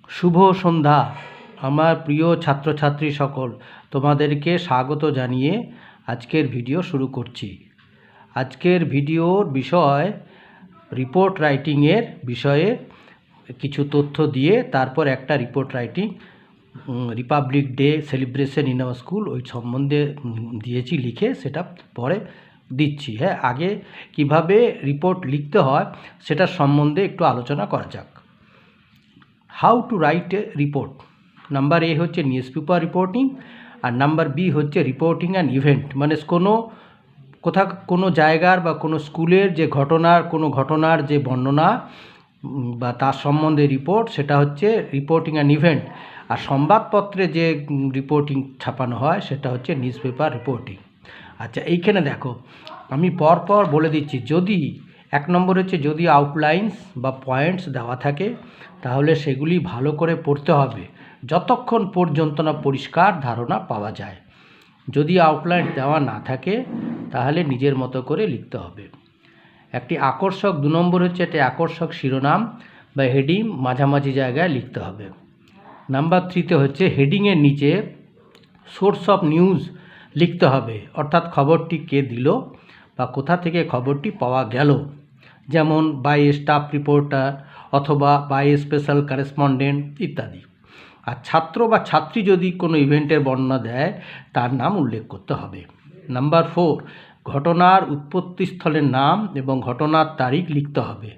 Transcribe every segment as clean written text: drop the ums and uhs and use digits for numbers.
শুভ সন্ধ্যা আমার প্রিয় ছাত্রছাত্রী সকল, তোমাদেরকে স্বাগত জানিয়ে আজকের ভিডিও শুরু করছি। আজকের ভিডিওর বিষয় রিপোর্ট রাইটিংয়ের বিষয়ে কিছু তথ্য দিয়ে তারপর একটা report writing Republic day celebration in our school ওই সম্বন্ধে দিয়েছি লিখে, সেটা পরে দিচ্ছি। হ্যাঁ, আগে কিভাবে রিপোর্ট লিখতে হয় সেটার সম্বন্ধে একটু আলোচনা করা যাক। How to write a report. Number A হচ্ছে নিউজ পেপার রিপোর্টিং, আর নাম্বার বি হচ্ছে রিপোর্টিং অ্যান ইভেন্ট, মানে কোনো জায়গার বা কোনো স্কুলের যে ঘটনার যে বর্ণনা বা তার সম্বন্ধে রিপোর্ট, সেটা হচ্ছে রিপোর্টিং অ্যান ইভেন্ট। আর সংবাদপত্রে যে রিপোর্টিং ছাপানো হয় সেটা হচ্ছে নিউজ পেপার রিপোর্টিং। আচ্ছা, এইখানে দেখো আমি পরপর বলে দিচ্ছি। যদি এক নম্বর হচ্ছে যদি আউটলাইন্স বা পয়েন্টস দেওয়া থাকে তাহলে সেগুলি ভালো করে পড়তে হবে যতক্ষণ পর্যন্ত না পরিষ্কার ধারণা পাওয়া যায়। যদি আউটলাইন দেওয়া না থাকে তাহলে নিজের মতো করে লিখতে হবে। একটি আকর্ষক, 2 নম্বর হচ্ছে একটি আকর্ষক শিরোনাম বা হেডিং মাঝামাঝি জায়গায় লিখতে হবে। নাম্বার 3তে হচ্ছে হেডিংয়ের নিচে সোর্স অফ নিউজ লিখতে হবে, অর্থাৎ খবরটি কে দিল বা কোথা থেকে খবরটি পাওয়া গেল, যেমন বাই এ স্টাফ রিপোর্টার অথবা বাই এ স্পেশাল করেসপন্ডেন্ট ইত্যাদি। আর ছাত্র বা ছাত্রী যদি কোনো ইভেন্টের বর্ণনা দেয় তার নাম উল্লেখ করতে হবে। নাম্বার 4, ঘটনার উৎপত্তিস্থলের নাম এবং ঘটনার তারিখ লিখতে হবে,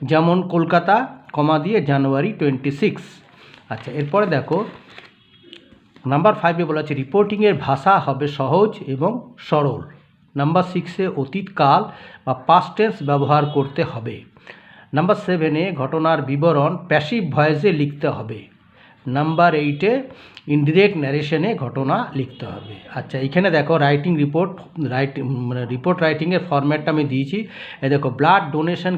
যেমন কলকাতা কমা দিয়ে জানুয়ারি 26। আচ্ছা, এরপরে দেখো নাম্বার 5-এ বলা আছে রিপোর্টিংয়ের ভাষা হবে সহজ এবং সরল। নাম্বার 6-এ অতীতকাল বা পাস্ট টেন্স ব্যবহার করতে হবে। নাম্বার 7-এ ঘটনার বিবরণ প্যাসিভ ভয়েসে লিখতে হবে। নাম্বার 8-এ ইনডিরেক্ট ন্যারেশনে ঘটনা লিখতে হবে। আচ্ছা, এখানে দেখো রিপোর্ট রাইটিংয়ের ফরম্যাটটা আমি দিয়েছি। এই দেখো, ব্লাড ডোনেশন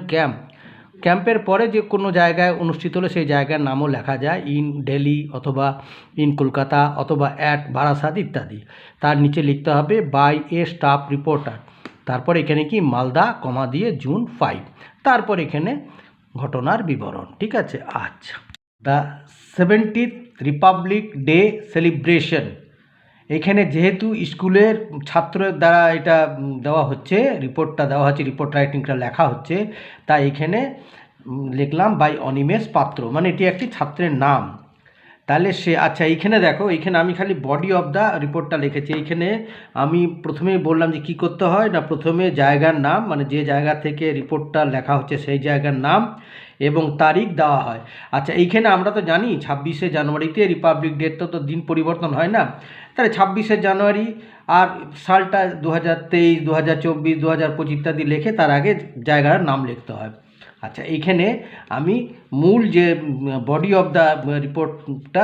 ক্যাম্পের পরে যে কোনো জায়গায় অনুষ্ঠিত হলে সেই জায়গার নামও লেখা যায়, ইন দিল্লি অথবা ইন কলকাতা অথবা অ্যাট বারাসাত ইত্যাদি। তার নিচে লিখতে হবে বাই এ স্টাফ রিপোর্টার, তারপর এখানে কি মালদা কমা দিয়ে জুন 5, তারপর এখানে ঘটনার বিবরণ। ঠিক আছে। আচ্ছা, the 70th Republic day celebration. এখানে যেহেতু স্কুলের ছাত্রের দ্বারা এটা দেওয়া হচ্ছে, রিপোর্টটা দেওয়া হচ্ছে, রিপোর্ট রাইটিংটা লেখা হচ্ছে, তাই এখানে লিখলাম বাই অনিমেষ পাত্র, মানে এটি একটি ছাত্রের নাম। তাহলে আচ্ছা, এইখানে দেখো, এইখানে আমি খালি বডি অফ দ্য রিপোর্টটা লিখেছি। এইখানে আমি প্রথমেই বললাম যে কী করতে হয় না, প্রথমে জায়গার নাম, মানে যে জায়গা থেকে রিপোর্টটা লেখা হচ্ছে সেই জায়গার নাম এবং তারিখ দেওয়া হয়। আচ্ছা, এইখানে আমরা তো জানি 26শে জানুয়ারিতে রিপাবলিক ডেটা তো দিন পরিবর্তন হয় না, তাহলে 26শে জানুয়ারি আর সালটা 2023, 2024, 2025 ইত্যাদি লিখে তার আগে জায়গার নাম লিখতে হয়। আচ্ছা, এইখানে আমি মূল যে বডি অফ দ্য রিপোর্টটা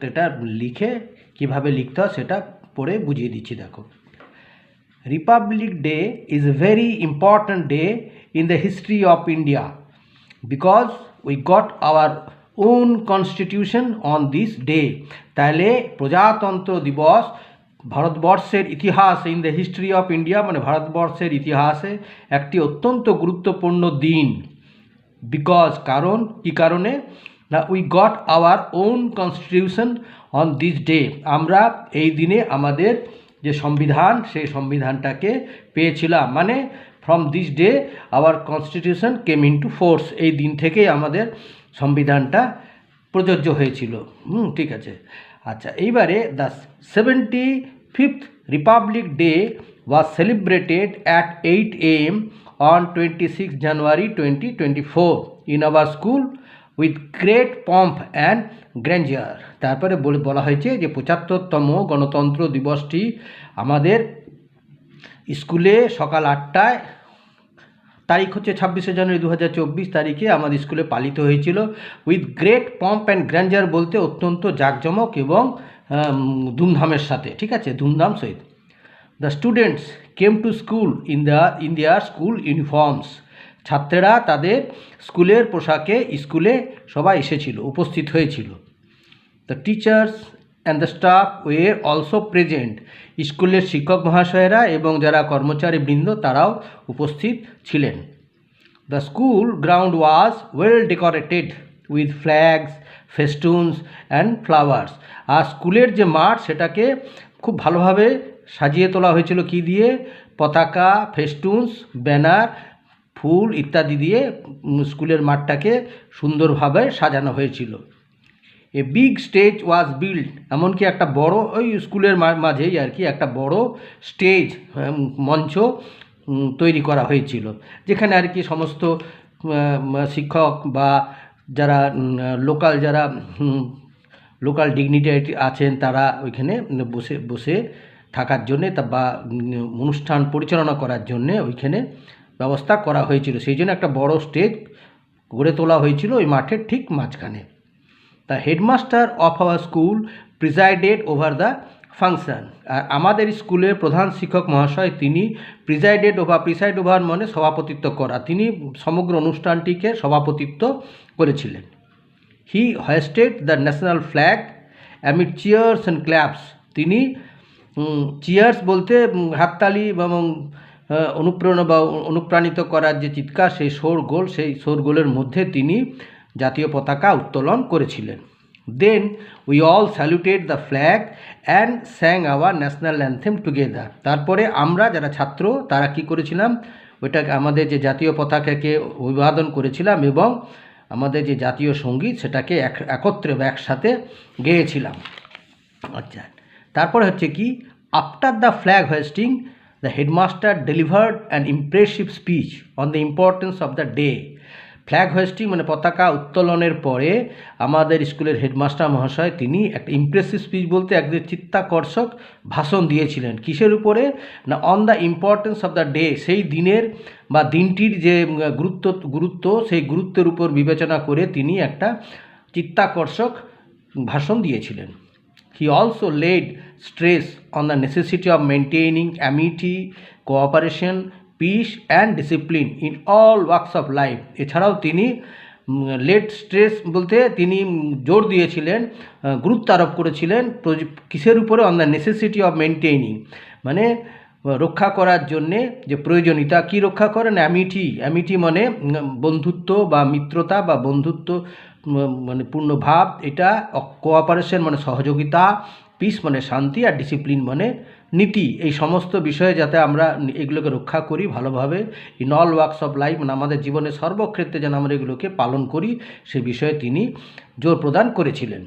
এটা লিখে কিভাবে লিখতে হয় সেটা পড়ে বুঝিয়ে দিচ্ছি। দেখো, Republic day is a very important day in the history of India because we got our own constitution on this day. তাহলে প্রজাতন্ত্র দিবস ভারতবর্ষের ইতিহাস, in the history of India মানে ভারতবর্ষের ইতিহাসে একটি অত্যন্ত গুরুত্বপূর্ণ দিন। বিকজ কারণ, কী কারণে না, we got our own constitution on this day, আমরা এই দিনে আমাদের যে সংবিধান সেই সংবিধানটাকে পেয়েছিলাম, মানে from this day hour constitution came into force, এই দিন থেকেই আমাদের সংবিধানটা প্রযোজ্য হয়েছিল। ঠিক আছে। আচ্ছা, এইবারে the 75th Republic day was celebrated at 8 AM on 26 January 2024 in our school with great pomp and grandeur। তারপরে বলা হয়েছে যে 75তম গণতন্ত্র দিবসটি আমাদের স্কুলে সকাল 8টায়, তারিখ হচ্ছে 26শে জানুয়ারি 2024 তারিখে আমাদের স্কুলে পালিত হয়েছিল। With great pomp and grandeur বলতে অত্যন্ত জাঁকজমক এবং ধুমধামের সাথে। ঠিক আছে, ধুমধাম সহিত। The students came to school in their school uniforms, ছাত্রেরা তাদের স্কুলের পোশাকে স্কুলে সবাই এসেছিল, উপস্থিত হয়েছিল। The teachers and the staff were also present, স্কুলের শিক্ষক মহাশয়েরা এবং যারা কর্মচারীবৃন্দ তারাও উপস্থিত ছিলেন। The school ground was well decorated, with flags, festoons and flowers. আর স্কুলের যে মাঠ সেটাকে খুব ভালোভাবে সাজিয়ে তোলা হয়েছিল কি দিয়ে? পতাকা, ফেস্টুনস, ব্যানার, ফুল ইত্যাদি দিয়ে স্কুলের মাঠটাকে সুন্দরভাবে সাজানো হয়েছিল। A big stage was build, এমনকি একটা বড় ওই স্কুলের মাঝেই আর কি একটা বড় স্টেজ, মঞ্চ তৈরি করা হয়েছিল, যেখানে আর কি সমস্ত শিক্ষক বা যারা লোকাল ডিগনিটারি আছেন তারা ওইখানে বসে বসে থাকার জন্যে বা অনুষ্ঠান পরিচালনা করার জন্যে ওইখানে ব্যবস্থা করা হয়েছিল। সেই জন্য একটা বড় স্টেজ গড়ে তোলা হয়েছিল ওই মাঠের ঠিক মাঝখানে। The headmaster of our school presided over the function. আর আমাদের স্কুলের প্রধান শিক্ষক মহাশয় তিনি প্রিসাইড ওভার মানে সভাপতিত্ব করা, তিনি সমগ্র অনুষ্ঠানটিকে সভাপতিত্ব করেছিলেন। He hoisted the national flag amid cheers and claps. তিনি চিয়ার্স বলতে হাততালি এবং অনুপ্রেরণা বা অনুপ্রাণিত করার যে চিৎকার, সেই শোরগোলের মধ্যে তিনি জাতীয় পতাকা উত্তোলন করেছিলেন। Then we all saluted the flag and sang our national anthem together. তারপরে আমরা যারা ছাত্র তারা কি করেছিলাম? ওইটাকে আমাদের যে জাতীয় পতাকাকে অভিবাদন করেছিলাম এবং আমাদের যে জাতীয় সঙ্গীত সেটাকে একত্রে বা একসাথে গেয়েছিলাম। আচ্ছা, তারপরে হচ্ছে কি, after the flag hoisting the headmaster delivered an impressive speech on the importance of the day. Flag hoisting মানে পতাকা উত্তোলনের পরে আমাদের স্কুলের হেডমাস্টার মহাশয় তিনি একটা ইমপ্রেসিভ স্পিচ বলতে একদম চিত্তাকর্ষক ভাষণ দিয়েছিলেন। কিসের উপরে? না, on the importance of the day, সেই দিনের বা দিনটির যে গুরুত্ব সেই গুরুত্বের উপর বিবেচনা করে তিনি একটা চিত্তাকর্ষক ভাষণ দিয়েছিলেন। He also laid stress on the necessity of maintaining amity, cooperation, peace and discipline in all walks of life. এছাড়াও তিনি লেড স্ট্রেস বলতে তিনি জোর দিয়েছিলেন, গুরুত্ব আরোপ করেছিলেন কিসের উপরে? অন দ্য নেসেসিটি অফ মেনটেইনিং মানে রক্ষা করার জন্যে যে প্রয়োজনীয়তা। কি রক্ষা করেন? অ্যামিটি মানে বন্ধুত্ব বা মিত্রতা বা বন্ধুত্ব মানে পূর্ণ ভাব, এটা কোঅপারেশন মানে সহযোগিতা, পিস মানে শান্তি, আর ডিসিপ্লিন মানে নীতি। এই সমস্ত বিষয়ে যাতে আমরা এগুলোকে রক্ষা করি ভালোভাবে, in all works of life মানে আমাদের জীবনের সর্বক্ষেত্রে যেন আমরা এগুলোকে পালন করি, সে বিষয়ে তিনি জোর প্রদান করেছিলেন।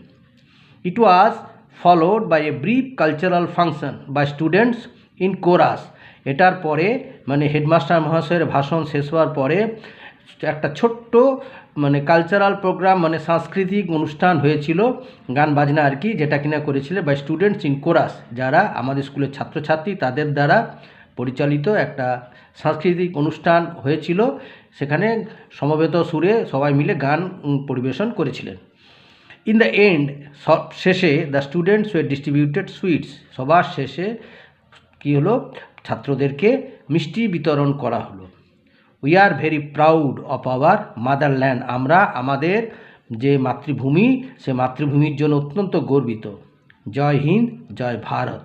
It was followed by a brief cultural function by students in chorus. এটার পরে মানে হেডমাস্টার মহাশয়ের ভাষণ শেষ হওয়ার পরে একটা ছোট্ট মানে কালচারাল প্রোগ্রাম মানে সাংস্কৃতিক অনুষ্ঠান হয়েছিল, গান বাজনা আর কি, যেটা কিনা করেছিল বাই স্টুডেন্টস ইন কোরাস, যারা আমাদের স্কুলের ছাত্রছাত্রী তাদের দ্বারা পরিচালিত একটা সাংস্কৃতিক অনুষ্ঠান হয়েছিল। সেখানে সমবেত সুরে সবাই মিলে গান পরিবেশন করেছিলেন। ইন দ্য এন্ড, শেষে the students way distributed sweets, সবার শেষে কী হলো? ছাত্রদেরকে মিষ্টি বিতরণ করা হলো। We are very proud of our motherland, আমরা আমাদের যে মাতৃভূমি সে মাতৃভূমির জন্য অত্যন্ত গর্বিত। জয় হিন্দ, জয় ভারত।